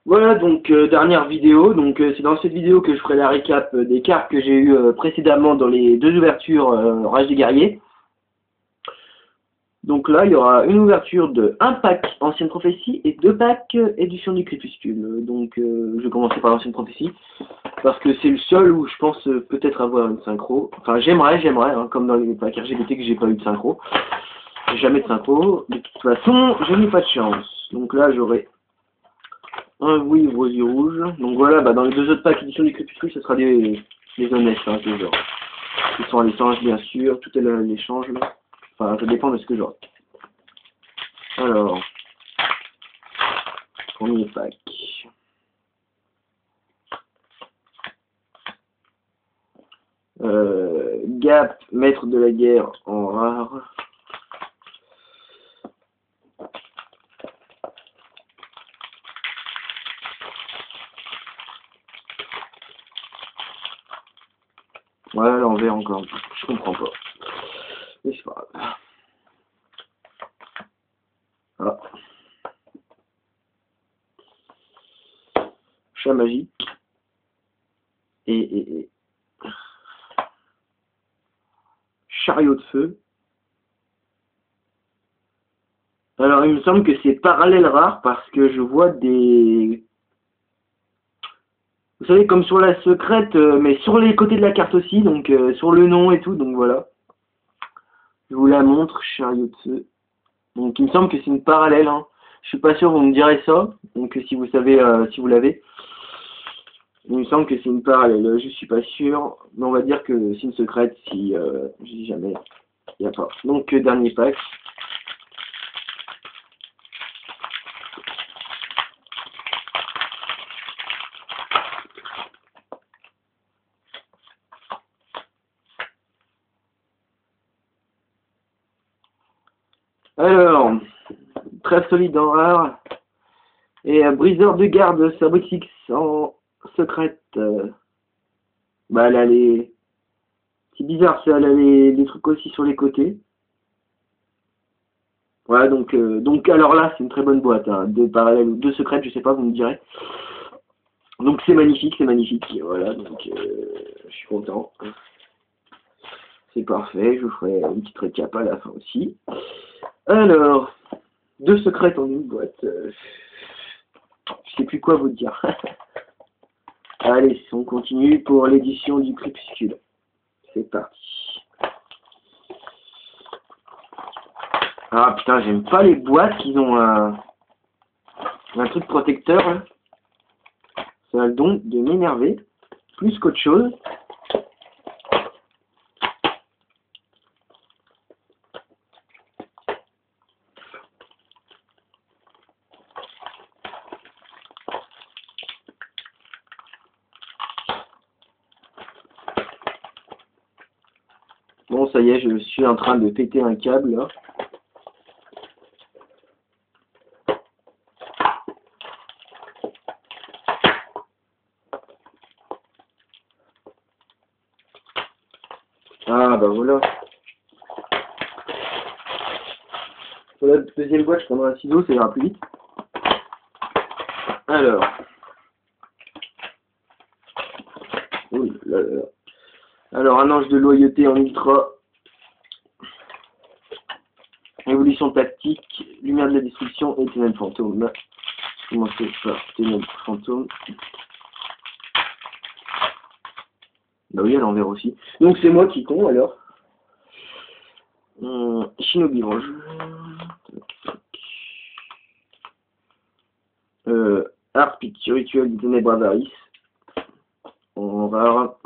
Voilà donc dernière vidéo, donc c'est dans cette vidéo que je ferai la récap des cartes que j'ai eues précédemment dans les deux ouvertures Rage des Guerriers. Donc là il y aura une ouverture de un pack Ancienne Prophétie et deux packs Édition du Crépuscule. Donc je vais commencer par l'Ancienne Prophétie parce que c'est le seul où je pense peut-être avoir une synchro. Enfin j'aimerais, hein, comme dans les packs RGBT que j'ai pas eu de synchro. Jamais de synchro. De toute façon je n'ai pas de chance. Donc là j'aurai un oui, rose et rouge. Donc voilà, bah, dans les deux autres packs édition du Crépuscule, ce sera des honnêtes, hein, ce genre. Ils sont à l'échange, bien sûr. Tout est à l'échange, là. Enfin, ça dépend de ce que j'aurai. Alors, premier pack. Gap, maître de la guerre en rare. Ouais, l'envers encore. Je comprends pas. Mais c'est pas grave. Voilà. Chat magique. Et chariot de feu. Alors, il me semble que c'est parallèle rare parce que je vois des... Vous savez, comme sur la secrète, mais sur les côtés de la carte aussi, donc sur le nom et tout, donc voilà. Je vous la montre, chariot de feu. Donc il me semble que c'est une parallèle, hein. Je suis pas sûr, vous me direz ça, donc si vous savez, si vous l'avez. Il me semble que c'est une parallèle, je suis pas sûr, mais on va dire que c'est une secrète si, je dis jamais, il n'y a pas. Donc dernier pack. Alors, très solide en rare. Et briseur de garde, Sabrix en secrète. Bah, elle a les... C'est bizarre, ça, elle a les trucs aussi sur les côtés. Voilà, donc alors là, c'est une très bonne boîte. Hein. Deux parallèles ou deux secrètes, je sais pas, vous me direz. Donc c'est magnifique, voilà, donc je suis content. C'est parfait, je vous ferai une petite récap à la fin aussi. Alors, deux secrètes en une boîte. Je sais plus quoi vous dire. Allez, on continue pour l'édition du Crépuscule. C'est parti. Ah putain, j'aime pas les boîtes qui ont un truc protecteur. Hein. Ça a le don de m'énerver, plus qu'autre chose. Bon, ça y est, je suis en train de péter un câble, là. Ah, bah voilà. Pour la deuxième boîte, je prendrai un ciseau, ça ira plus vite. Alors. Oui, là, là. Alors, un ange de loyauté en ultra. Évolution tactique, lumière de la destruction et ténèbres fantôme. Commencer par ténèbres fantôme. Bah oui, à l'envers aussi. Donc c'est moi qui con alors. Shinobi Vengeur. Harpic, rituel du ténèbre avarice. En rare.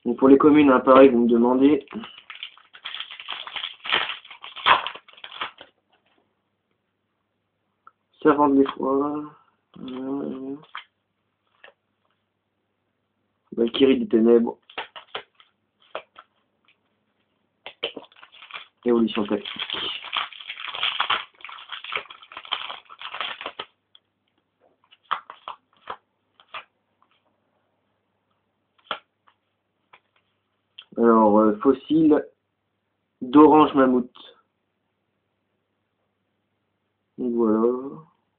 Donc pour les communes, hein, pareil, vous me demandez. Servant de l'effroi. Valkyrie des ténèbres. Évolution tactique. Alors, fossile d'orange mammouth. Donc voilà.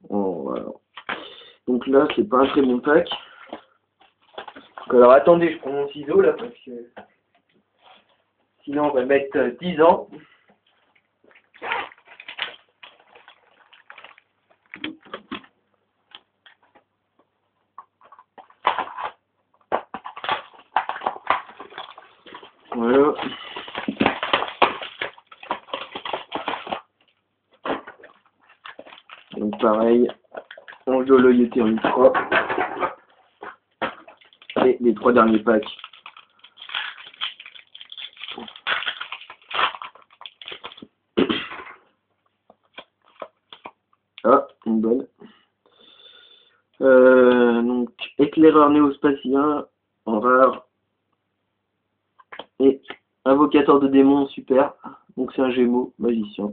Oh, voilà. Donc là, c'est pas un très bon pack. Donc, alors attendez, je prends mon ciseau là parce que sinon on va mettre 10 ans. Voilà. Donc pareil, on doit l'oyeter en ultra. Et les 3 derniers packs. Ah, une bonne. Donc, éclaireur néospatien en rare. Et invocateur de démons super. Donc c'est un gémeaux, magicien.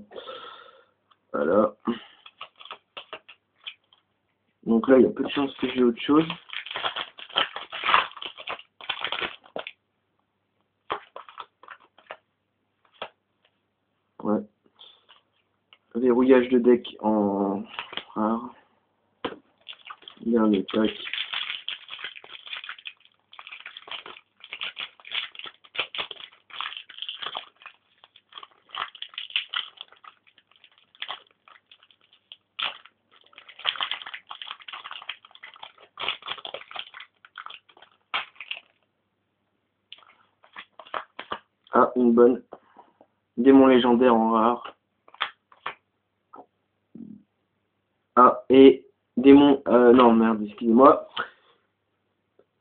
Voilà. Donc là, il y a peu de chances que j'ai autre chose. Ouais. Verrouillage de deck en rare. Dernier pack. Ah, une bonne. Démon légendaire en rare. Ah, et démon... non, merde, excusez-moi.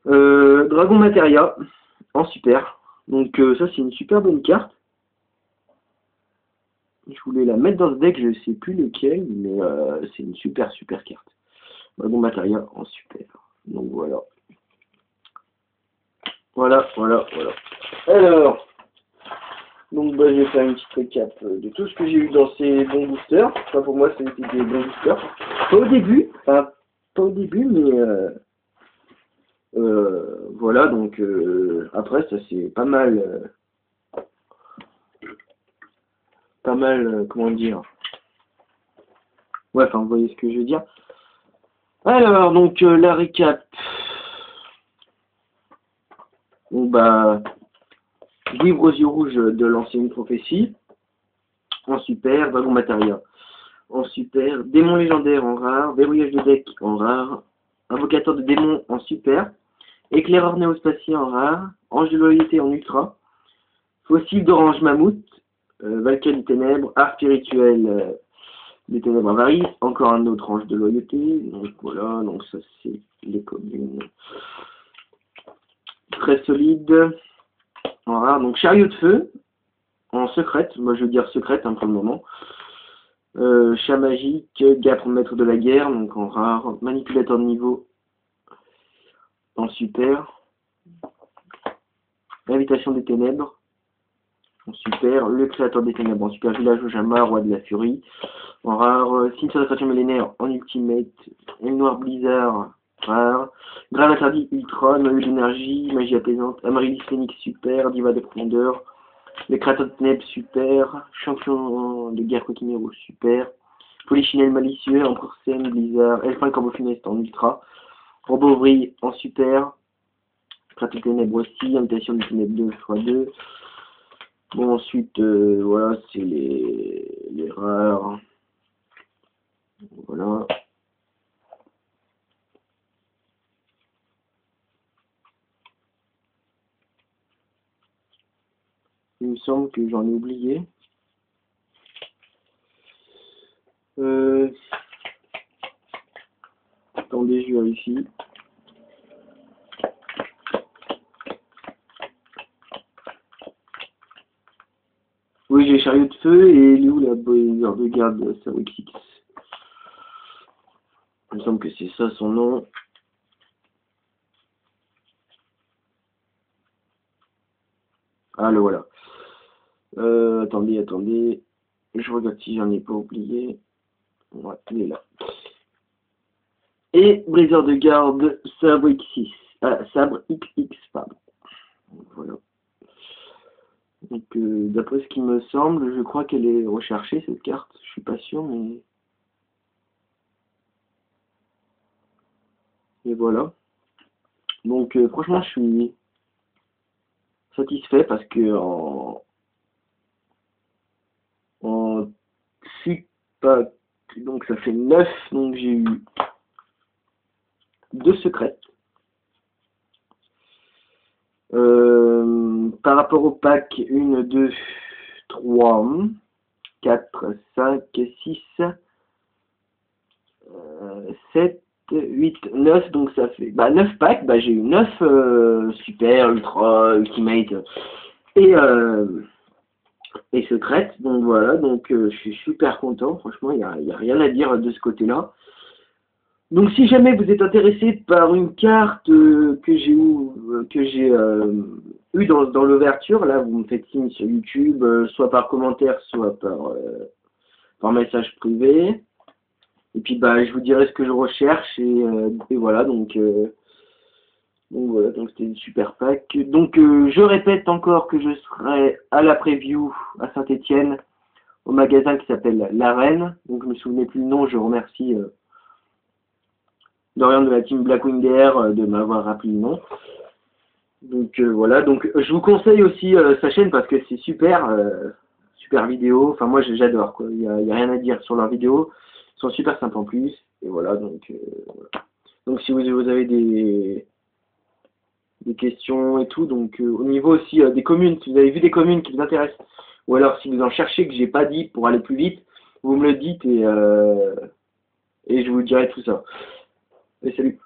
Dragon Materia en super. Donc ça, c'est une super bonne carte. Je voulais la mettre dans ce deck, je sais plus lequel, mais c'est une super carte. Dragon Materia en super. Donc voilà. Voilà. Alors, donc bah, je vais faire une petite récap de tout ce que j'ai eu dans ces bons boosters. Enfin, pour moi, c'était des bons boosters. Pas au début, mais voilà, donc après, ça c'est pas mal, comment dire. Ouais, enfin, vous voyez ce que je veux dire. Alors, donc, la récap. Bon, bah, Livre aux yeux rouges de l'ancienne prophétie, en super, Dragon Materia, en super, Démon légendaire en rare, Verrouillage de deck en rare, Invocateur de démons en super, Éclaireur néospatien en rare, Ange de loyauté en ultra, Fossile d'orange mammouth, Valkyrie des ténèbres, Art spirituel des ténèbres avarice, encore un autre ange de loyauté, donc voilà, donc ça c'est les communes. Très solide, en rare, donc Chariot de feu, en secrète, moi je veux dire secrète pour le moment. Chat magique, Gapre maître de la guerre, donc en rare, manipulateur de niveau en super, invitation des ténèbres en super, le créateur des ténèbres en super, village Ojama, roi de la furie, en rare, cimetière de créature millénaire en ultimate, aile noire blizzard, rare, grave interdit ultra, noyau d'énergie, magie apaisante, Amaryllis Phoenix super, diva des profondeurs, les créateurs de ténèbres super, champion de guerre Coquimero super, Polichinelle malicieux, Empereur Sen, Blizzard, Elfin Corbeau funeste en ultra, Robot vrille en super, Créateur de ténèbres aussi, Invitation du ténèbres 2x2. Bon, ensuite, voilà, c'est les rares. Voilà. Il me semble que j'en ai oublié. Attendez, je vérifie. Oui, j'ai Chariot de feu et il est où la heure de garde Sawix. Il me semble que c'est ça son nom. Ah, le voilà. Attendez. Je regarde si j'en ai pas oublié. Ouais, il est là. Et briseur de garde, Sabre X6. Sabre XX, pardon. Voilà. Donc, d'après ce qui me semble, je crois qu'elle est recherchée, cette carte. Je suis pas sûr, mais... Et voilà. Donc franchement je suis satisfait parce que en 6 packs, donc ça fait 9, donc j'ai eu 2 secrètes. Par rapport au pack 1, 2, 3, 4, 5, 6, 7, 8, 9, donc ça fait 9 packs, j'ai eu 9 super, ultra, ultimate et secrète, donc voilà, donc je suis super content, franchement il y a rien à dire de ce côté-là. Donc si jamais vous êtes intéressé par une carte que j'ai eu dans l'ouverture, là vous me faites signe sur YouTube, soit par commentaire, soit par message privé. Et puis je vous dirai ce que je recherche et voilà donc voilà, donc c'était une super pack. Donc je répète encore que je serai à la preview à Saint-Étienne au magasin qui s'appelle l'Arène. Donc je me souvenais plus le nom, je remercie Dorian de la team Blackwing DR de m'avoir rappelé le nom. Donc voilà, donc je vous conseille aussi sa chaîne parce que c'est super, super vidéo. Enfin moi j'adore quoi, il y a rien à dire sur leurs vidéos, ils sont super sympas en plus. Et voilà donc voilà. Donc si vous avez des questions et tout, donc au niveau aussi des communes, si vous avez vu des communes qui vous intéressent, ou alors si vous en cherchez que j'ai pas dit pour aller plus vite, vous me le dites et je vous dirai tout ça. Et salut.